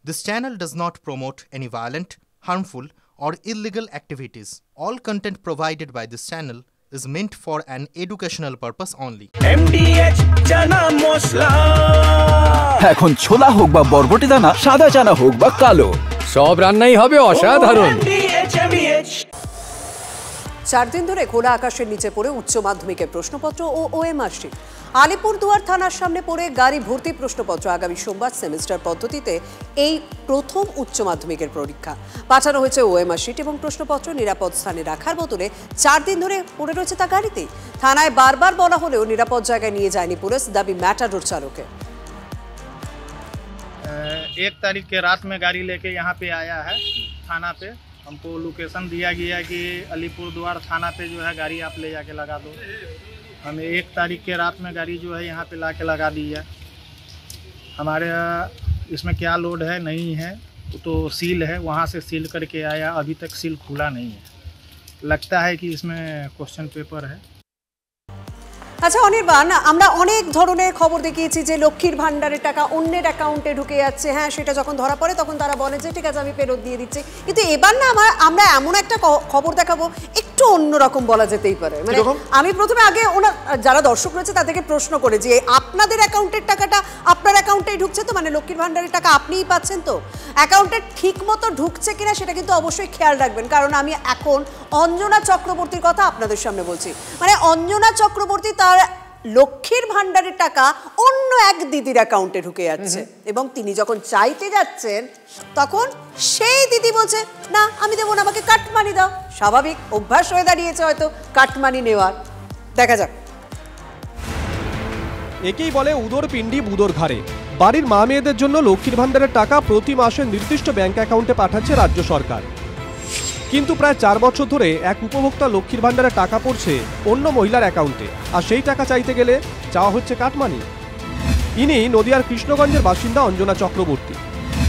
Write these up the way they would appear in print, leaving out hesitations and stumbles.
This channel does not promote any violent, harmful, or illegal activities. All content provided by this channel is meant for an educational purpose only. MDH chana masala এখন ছোলা হোক বা বরবটি দানা, সাদা চানা হোক বা কালো, সব রান্নাই হবে অসাধারণ। 4 দিন ধরে খোলা আকাশের নিচে পড়ে উচ্চ মাধ্যমিকের প্রশ্নপত্র ও ওএমআর শিট। আলিপুরদুয়ার থানার সামনে পড়ে গাড়ি ভর্তি প্রশ্নপত্র। আগামী সোমবার সেমিস্টার পদ্ধতিতে এই প্রথম উচ্চ মাধ্যমিকের পরীক্ষা। পাঠানো হয়েছে ওএমআর শিট এবং প্রশ্নপত্র নিরাপদ স্থানে রাখার বদলে 4 দিন ধরে পড়ে রয়েছে তা গাড়িতেই। থানায় বারবার বলা হলেও নিরাপদ জায়গায় নিয়ে যায়নি পুলিশ, দাবি ম্যাটাডোর চালকের। 1 तारीख के रात में गाड़ी लेके यहाँ पे आया है थाना पे। हमको लोकेशन दिया गया कि अलीपुरद्वार थाना पे जो है गाड़ी आप ले जाके लगा दो। हमें 1 तारीख के रात में गाड़ी जो है यहाँ पे ला के लगा दी है। हमारे इसमें क्या लोड है नहीं है तो सील है, वहाँ से सील करके आया, अभी तक सील खुला नहीं है। लगता है कि इसमें क्वेश्चन पेपर है। আচ্ছা অনির্বাণ, আমরা অনেক ধরনের খবর দেখিয়েছি যে লক্ষ্মীর ভান্ডারের টাকা অন্যের অ্যাকাউন্টে ঢুকে যাচ্ছে। হ্যাঁ, সেটা যখন ধরা পড়ে তখন তারা বলে যে ঠিক আছে আমি ফেরত দিয়ে দিচ্ছি। কিন্তু এবার না আমরা এমন একটা খবর দেখাবো একটু অন্যরকম বলা যেতেই পারে। মানে আমি প্রথমে আগে যারা দর্শক রয়েছে তাদেরকে প্রশ্ন করে যে আপনাদের অ্যাকাউন্টের টাকাটা আপনার অ্যাকাউন্টেই ঢুকছে তো, মানে লক্ষ্মীর ভান্ডারের টাকা আপনিই পাচ্ছেন তো, অ্যাকাউন্টে ঠিক মতো ঢুকছে কিনা সেটা কিন্তু অবশ্যই খেয়াল রাখবেন। কারণ আমি এখন অঞ্জনা চক্রবর্তীর কথা আপনাদের সামনে বলছি। মানে অঞ্জনা চক্রবর্তী তার লক্ষ্মীর ভান্ডারের টাকা অন্য এক দিদির অ্যাকাউন্টে ঢুকে যাচ্ছে এবং তিনি যখন চাইতে যাচ্ছেন তখন সেই দিদি বলছে না আমি দেবো না, আমাকে কাটমানি দাও। স্বাভাবিক অভ্যাস হয়ে দাঁড়িয়েছে হয়তো কাটমানি নেওয়ার। দেখা যাক। একেই বলে উদর পিণ্ডি বুদর ঘাড়ে। বাড়ির মা মেয়েদের জন্য লক্ষ্মীর ভান্ডারের টাকা প্রতি মাসে নির্দিষ্ট ব্যাংক অ্যাকাউন্টে পাঠাচ্ছে রাজ্য সরকার। কিন্তু প্রায় 4 বছর ধরে এক উপভোক্তা লক্ষ্মীর ভান্ডারের টাকা পড়ছে অন্য মহিলার অ্যাকাউন্টে, আর সেই টাকা চাইতে গেলে চাওয়া হচ্ছে কাটমানি। ইনি নদিয়ার কৃষ্ণগঞ্জের বাসিন্দা অঞ্জনা চক্রবর্তী।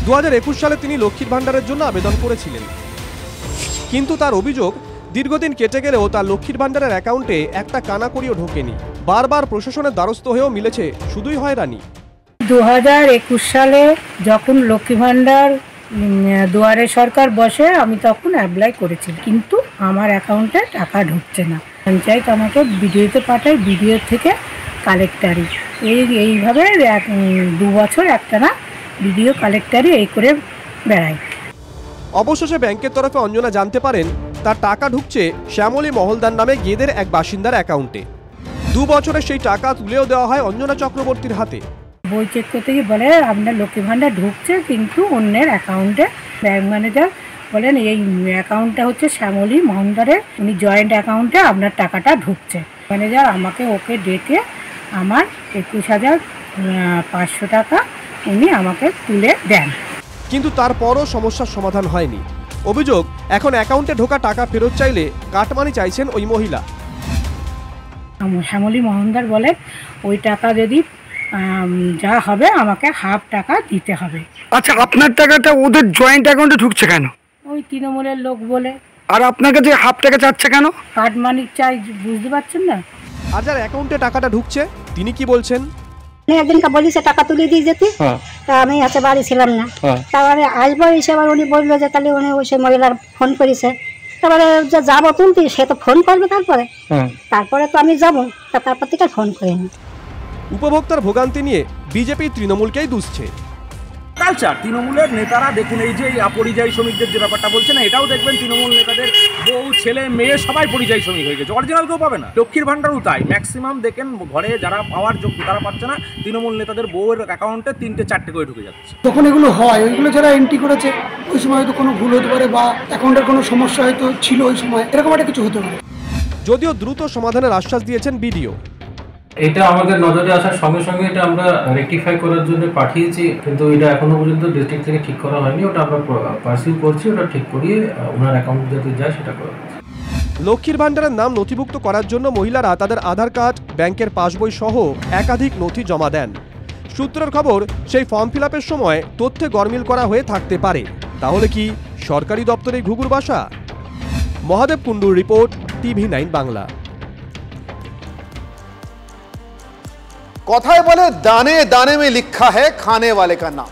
2021 সালে তিনি লক্ষ্মীর ভান্ডারের জন্য আবেদন করেছিলেন, কিন্তু তার অভিযোগ দীর্ঘদিন কেটে গেলেও তার লক্ষ্মীর ভান্ডারের অ্যাকাউন্টে একটা কানাকড়িও ঢোকেনি। বারবার প্রশাসনের দ্বারস্থ হয়েও মিলেছে শুধুই হয়রানি। 2021 সালে যখন লক্ষ্মী ভান্ডার দুয়ারে সরকার বসে আমি তখন অ্যাপ্লাই করেছিলাম, কিন্তু আমার অ্যাকাউন্টে টাকা ঢুকছে না। পঞ্চায়েত আমাকে বিডিওতে পাঠায়, বিডিও থেকে কালেক্টারি, এইভাবে 2 বছর একটানা বিডিও কালেক্টারি এই করে বেড়ায়। অবশেষে ব্যাংকের তরফে অঞ্জনা জানতে পারেন তার টাকা ঢুকছে শ্যামলী মহলদার নামে গেদের এক বাসিন্দার অ্যাকাউন্টে। 2 বছরে সেই টাকা তুলেও দেওয়া হয় অঞ্জনা চক্রবর্তীর হাতে। বই চেক করতে গিয়ে বলে আপনার লক্ষ্মী ভান্ডার ঢুকছে কিন্তু অন্যের অ্যাকাউন্টে। ব্যাংক ম্যানেজার বলেন এই অ্যাকাউন্টটা হচ্ছে শ্যামলী মহলদারের, উনি জয়েন্ট অ্যাকাউন্টে আপনার টাকাটা ঢুকছে। ম্যানেজার ওকে ডেকে আমার 21,500 টাকা উনি আমাকে তুলে দেন। কিন্তু তারপরও সমস্যার সমাধান হয়নি। অভিযোগ এখন অ্যাকাউন্টে ঢোকা টাকা ফেরত চাইলে কাটমানি চাইছেন ওই মহিলা। শ্যামলী মহলদার বলেন ওই টাকা যদি যা হবে আমাকে হাফ টাকা দিতে হবে। আচ্ছা, আপনার টাকাটা ওদের জয়েন্ট অ্যাকাউন্টে ঢুকছে কেন? ওই তৃণমূলের লোক বলে। আর আপনাকে যে হাফ টাকা চাচ্ছে কেন? কাটমানি চাই, বুঝতে পারছেন না? আর যার অ্যাকাউন্টে টাকাটা ঢুকছে তিনি কি বলছেন? একদিনকে বলিছে টাকা তুলে দিয়ে যেতে, তা আমি হাতে বাড়ি ছিলাম না। তারপরে আসবো এসে আবার উনি বললো যে তাহলে উনি ওই সে মহিলার ফোন করেছে। তারপরে যে যাবো তুলতে, সে তো ফোন করবে তারপরে তো আমি যাবো, তারপর থেকে ফোন করিনি। উপভোক্তার ভোগান্তি নিয়ে বিজেপি তৃণমূলকেই দুষছে। কালচার তৃণমূলের নেতারা দেখুন, এই যে পরিযায়ী শ্রমিকদের যে ব্যাপারটা বলছে না, এটাও দেখবেন তৃণমূল নেতাদের বউ ছেলে মেয়ে সবাই পরিযায়ী শ্রমিক হয়ে গেছে, অরিজিনাল কেউ পাবে না। লক্ষ্মীর ভান্ডারও তাই, ম্যাক্সিমাম দেখেন ঘরে যারা পাওয়ার যোগ্য তারা পাচ্ছে না, তৃণমূল নেতাদের বউয়ের অ্যাকাউন্টে 3-4টে করে ঢুকে যাচ্ছে। যখন এগুলো হয়, ওইগুলো যারা এন্ট্রি করেছে ওই সময় হয়তো কোনো ভুল হতে পারে বা অ্যাকাউন্টের কোনো সমস্যা হয়তো ছিল ওই সময়, এরকম একটা কিছু হতে পারে। যদিও দ্রুত সমাধানের আশ্বাস দিয়েছেন বিডিও। এটা আমাদের নজরে আসার সঙ্গে সঙ্গে এটা আমরা রেকটিফাই করার জন্য পাঠিয়েছি, কিন্তু এটা এখনো পর্যন্ত ডিস্ট্রিক্ট থেকে ঠিক করা হয়নি। ওটা আমরা পারসিউ করছি, ওটা ঠিক করিয়ে ওনার অ্যাকাউন্ট যাতে যায় সেটা করা হচ্ছে। লক্ষ্মীর ভান্ডারের নাম নথিভুক্ত করার জন্য মহিলারা তাদের আধার কার্ড, ব্যাংকের পাসবই সহ একাধিক নথি জমা দেন। সূত্রের খবর সেই ফর্ম ফিল আপের সময় তথ্যে গরমিল করা হয়ে থাকতে পারে। তাহলে কি সরকারি দপ্তরে ঘুঘুর বাসা? মহাদেব কুণ্ডুর রিপোর্ট, TV9 বাংলা। কথায় বলে दाने दाने में लिखा है खाने वाले का नाम।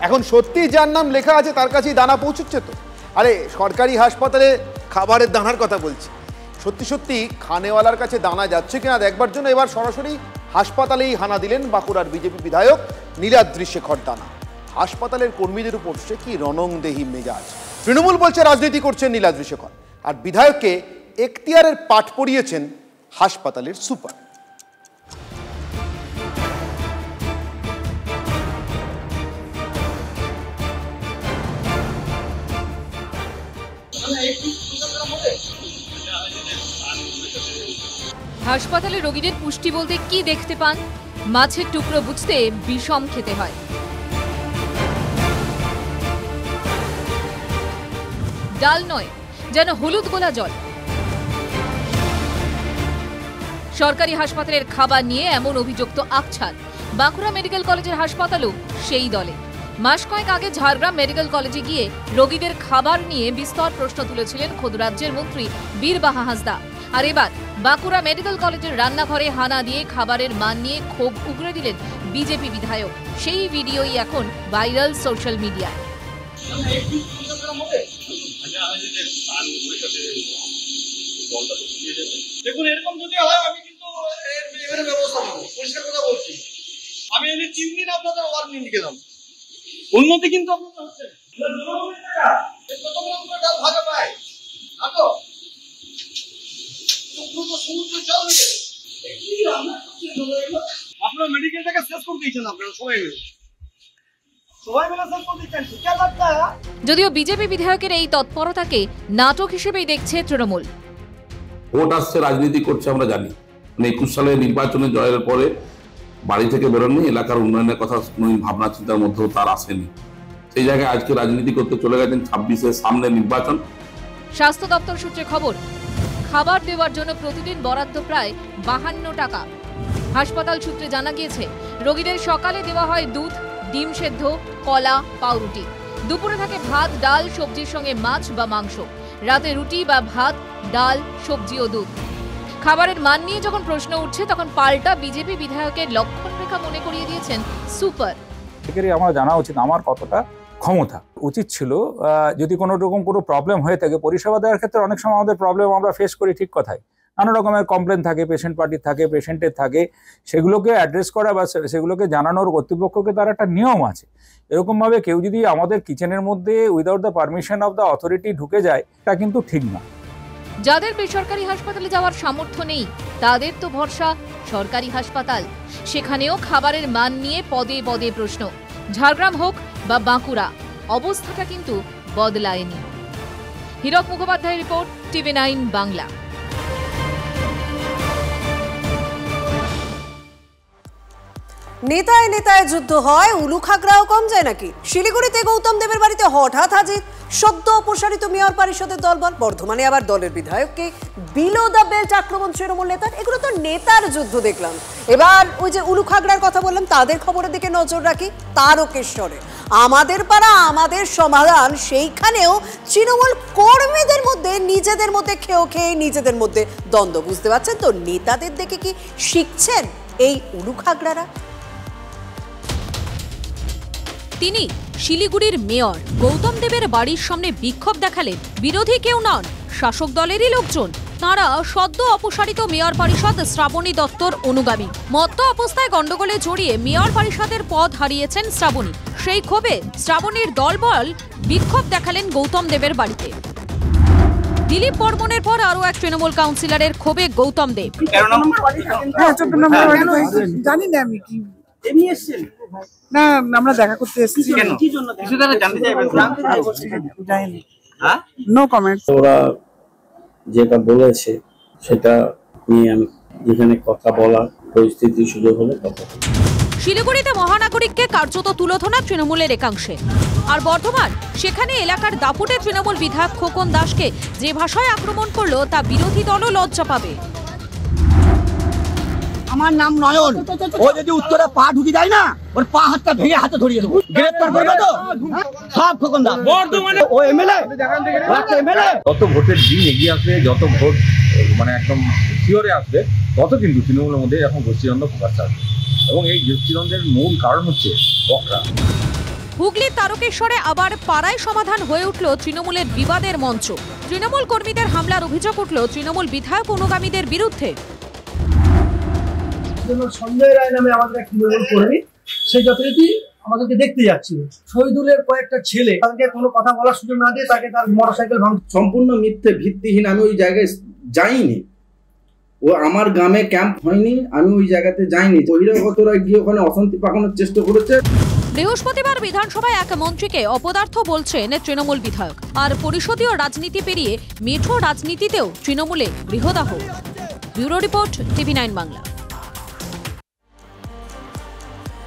এখন সত্যি যার নাম লেখা আছে তার কাছেই দানা পৌঁছচ্ছে তো? আরে সরকারি হাসপাতালে খাবারের দানার কথা বলছি, সত্যি সত্যি খানেওয়ালার কাছে দানা যাচ্ছে কিনা দেখবার জন্য এবার সরাসরি হাসপাতালেই হানা দিলেন বাঁকুড়ার বিজেপি বিধায়ক নীলাদ্রি শেখর দানা। হাসপাতালের কর্মীদের উপর সে কি রণংদেহী মেজাজ। তৃণমূল বলছে রাজনীতি করছেন নীলাদ্রি শেখর, আর বিধায়ককে এখতিয়ারের পাঠ পড়িয়েছেন হাসপাতালের সুপার। হাসপাতালে রোগীদের পুষ্টি বলতে কি দেখতে পান? মাছের টুকরো বুঝতে বিষম খেতে হয়। ডাল নয়, যেন হলুদ গোলা জল। সরকারি হাসপাতালের খাবার নিয়ে এমন অভিযোগ তো আকছাদ। বাঁকুড়া মেডিকেল কলেজের হাসপাতালও সেই দলে। মাস কয়েক আগে ঝাড়গ্রাম মেডিকেল কলেজে গিয়ে রোগীদের খাবার নিয়ে বিস্তর প্রশ্ন তুলেছিলেন খোদ রাজ্যের মন্ত্রী বীরবাহা হাঁসদা। আর এবার বাঁকুড়া মেডিকেল কলেজের রান্নাঘরে হানা দিয়ে খাবারের মান নিয়ে ক্ষোভ উগরে দিলেন বিজেপি বিধায়ক। সেই ভিডিওই এখন ভাইরাল সোশ্যাল মিডিয়ায়। দেখুন, এরকম যদি হয় আমি কিন্তু এর ব্যবস্থা নেব, পরিষ্কার কথা বলছি। আমি এনে 3 দিন আপনাদের ওয়ার্নিং লিখে দেব। উন্নতি কিন্তু আপনাদের হচ্ছে ডাল ভাগে পায় না তো সমুদ্র জল হয়ে গেছে। আপনার মেডিকেলটাকে শেষ করে দিয়েছেন, আপনারা সবাই মিলে শেষ করে দিচ্ছেন। যদিও বিজেপি বিধায়কের এই তৎপরতাকে নাটক হিসেবেই দেখছে তৃণমূল। ভোট আসছে, রাজনীতি করছে আমরা জানি, 21 সালে নির্বাচনে জয়ের পরে বাড়ি থেকে বেরোননি, এলাকার উন্নয়নের কথা ভাবনা চিন্তার মধ্যেও তার আসেনি। সেই জায়গায় আজকে রাজনীতি করতে চলে গেছেন 26-এর সামনে নির্বাচন। স্বাস্থ্য দপ্তর সূত্রে খবর, খাবার দেওয়ার জন্য প্রতিদিন বরাদ্দ প্রায় 52 টাকা। হাসপাতাল সূত্রে জানা গিয়েছে রোগীদের সকালে দেওয়া হয় দুধ, ডিম সেদ্ধ, কলা, পাউরুটি। দুপুরে থাকে ভাত, ডাল, সবজির সঙ্গে মাছ বা মাংস। রাতে রুটি বা ভাত, ডাল, সবজি ও দুধ। খাবারের মান নিয়ে যখন প্রশ্ন উঠছে তখন পাল্টা বিজেপি বিধায়কের লক্ষণ রেখা মনে করিয়ে দিয়েছেন সুপার। আমার জানা উচিত আমার কতটা ক্ষমতা উচিত ছিল। যদি কোনো রকম কোনো প্রবলেম হয়ে থাকে পরিষেবা দেওয়ার ক্ষেত্রে, অনেক সময় আমাদের প্রবলেম আমরা ফেস করি, ঠিক কথাই। নানা রকমের কমপ্লেন থাকে, পেশেন্ট পার্টির থাকে, পেশেন্টের থাকে, সেগুলোকে অ্যাড্রেস করা বা সেগুলোকে জানানোর কর্তৃপক্ষকে তার একটা নিয়ম আছে। এরকমভাবে কেউ যদি আমাদের কিচেনের মধ্যে without the permission of the authority ঢুকে যায়, তা কিন্তু ঠিক না। যাদের বেসরকারি হাসপাতালে যাওয়ার সামর্থ্য নেই তাদের তো ভরসা সরকারি হাসপাতাল। সেখানেও খাবারের মান নিয়ে পদে পদে প্রশ্ন। ঝাড়গ্রাম হোক বা বাঁকুড়া, অবস্থাটা কিন্তু বদলায়নি। হীরক মুখোপাধ্যায়ের রিপোর্ট, TV9 বাংলা। নেতায় নেতায় যুদ্ধ হয়, উলুখাগড়াও কম যায় নাকি? শিলিগুড়িতে গৌতম দেবের বাড়িতে হঠাৎ হাজির সদ্য অপসারিত মেয়র পরিষদের দলবল। বর্ধমানে আবার দলের বিধায়ককে বিলো দ্য বেল্ট আক্রমণ তৃণমূল নেতার। এগুলো তো নেতার যুদ্ধ দেখলাম। এবার ওই যে উলুখাগড়ার কথা বললাম, তাদের খবরের দিকে নজর রাখি। তারকেশ্বরে আমাদের পাড়া আমাদের সমাধান, সেইখানেও তৃণমূল কর্মীদের মধ্যে নিজেদের মধ্যে খেয়ে নিজেদের মধ্যে দ্বন্দ্ব। বুঝতে পারছেন তো, নেতাদের দেখে কি শিখছেন এই উলুখাগড়ারা? তিনি শিলিগুড়ির মেয়র গৌতম দেবের বাড়ির সামনে বিক্ষোভ দেখালেন বিরোধী কেউ নন, শাসক দলেরই লোকজন। তাঁরা সদ্য অপসারিত মেয়র পরিষদ শ্রাবণী দত্তর অনুগামী। মত্ত অবস্থায় গন্ডগোলে জড়িয়ে মেয়র পরিষদের পদ হারিয়েছেন শ্রাবণী। সেই ক্ষোভে শ্রাবণীর দলবল বিক্ষোভ দেখালেন গৌতম দেবের বাড়িতে। দিলীপ বর্মনের পর আরো এক তৃণমূল কাউন্সিলরের ক্ষোভে গৌতম দেব। জানি না আমি কি এমনি এসেছেন না, আমরা দেখা করতে এসেছি। কেন কি জন্য কিছু জানতে চাইবেন? জানি হ্যাঁ, নো কমেন্টস। ওরা যেটা বলেছে সেটা নিয়ে আমি যেখানে কথা বলার পরিস্থিতি সুযোগ হলে কথা বলব। শিলিগুড়িতে মহানাগরিককে কার্যত তুলোধনা তৃণমূলের একাংশে। আর বর্ধমান, সেখানে এলাকার দাপুটে তৃণমূল বিধায়ক খোকন দাসকে যে ভাষায় আক্রমণ করলো তা বিরোধী দলও লজ্জা পাবে। আমার নাম নয়ন, ও যদি উত্তরে পা ঢুকি যায় না, ওর পা হাতটা ভেঙে হাতে ধরিয়ে দেবো। গ্রেফতার করবে তো সব খোকন দাস। বর্তমানে ও এমএলএ, যত ভোটের দিন এগিয়ে আসবে, যত ভোট মানে একদম শিওরে আসবে, তত কিন্তু তৃণমূলের মধ্যে এখন গোষ্ঠীদ্বন্দ্ব প্রকাশ আসবে। এবং এই গোষ্ঠীদ্বন্দ্বের মূল কারণ হচ্ছে বকরা। হুগলির তারকেশ্বরে আবার পাড়ায় সমাধান হয়ে উঠল তৃণমূলের বিবাদের মঞ্চ। তৃণমূল কর্মীদের হামলার অভিযোগ উঠল তৃণমূল বিধায়ক অনুগামীদের বিরুদ্ধে। সঞ্জয় রায় নামে আমাদের এক তৃণমূল কর্মী, সেই যথারীতি আমাদেরকে দেখতে যাচ্ছিল। শহীদুলের কয়েকটা ছেলে তাদেরকে কোনো কথা বলার সুযোগ না দিয়ে তাকে তার মোটরসাইকেল ভাঙ। সম্পূর্ণ মিথ্যে, ভিত্তিহীন। আমি ওই জায়গায় যাইনি, ও আমার গ্রামে ক্যাম্প হয়নি, আমি ওই জায়গাতে যাইনি। বহিরাগতরা গিয়ে ওখানে অশান্তি পাকানোর চেষ্টা করেছে। বৃহস্পতিবার বিধানসভায় এক মন্ত্রীকে অপদার্থ বলছেন তৃণমূল বিধায়ক। আর পরিষদীয় রাজনীতি পেরিয়ে মেঠো রাজনীতিতেও তৃণমূলে Grihadaha. Bureau report, TV9 Bangla.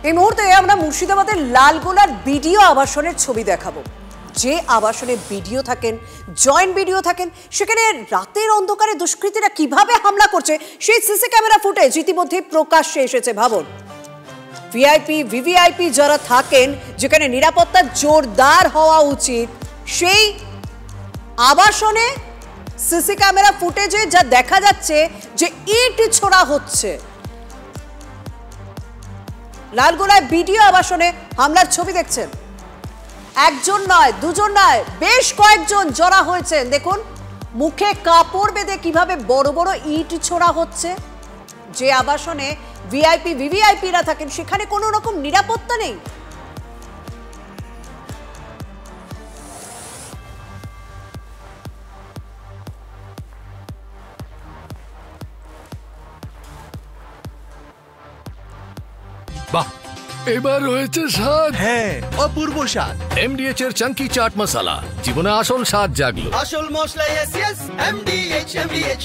এই মুহূর্তে আমরা মুর্শিদাবাদের লালগোলার বিডিও আবাসনের ছবি দেখাবো। যে আবাসনে বিডিও থাকেন, জয়েন্ট বিডিও থাকেন, সেখানে রাতের অন্ধকারে দুষ্কৃতীরা কিভাবে হামলা করছে সেই সিসি ক্যামেরা ফুটেজ ইতিমধ্যে প্রকাশ্যে এসেছে। ভাবুন, ভিআইপি ভিভিআইপি যারা থাকেন, যেখানে নিরাপত্তা জোরদার হওয়া উচিত, সেই আবাসনে সিসি ক্যামেরা ফুটেজে যা দেখা যাচ্ছে যে ইট ছোড়া হচ্ছে। লালগোলায় বিডিও আবাসনে হামলার ছবি দেখছেন। একজন নয়, দুজন নয়, বেশ কয়েকজন জড়া হয়েছেন। দেখুন, মুখে কাপড় বেঁধে কিভাবে বড় বড় ইট ছোড়া হচ্ছে। যে আবাসনে ভিআইপি ভিভিআইপিরা থাকেন, সেখানে কোনো রকম নিরাপত্তা নেই। বাহ, এবার হয়েছে স্বাদ। হ্যাঁ, অপূর্ব স্বাদ। এমডিএচ এর চাঙ্কি চাট মশলা, জীবনে আসল স্বাদ জাগলো। আসল মশলা, এমডিএচ।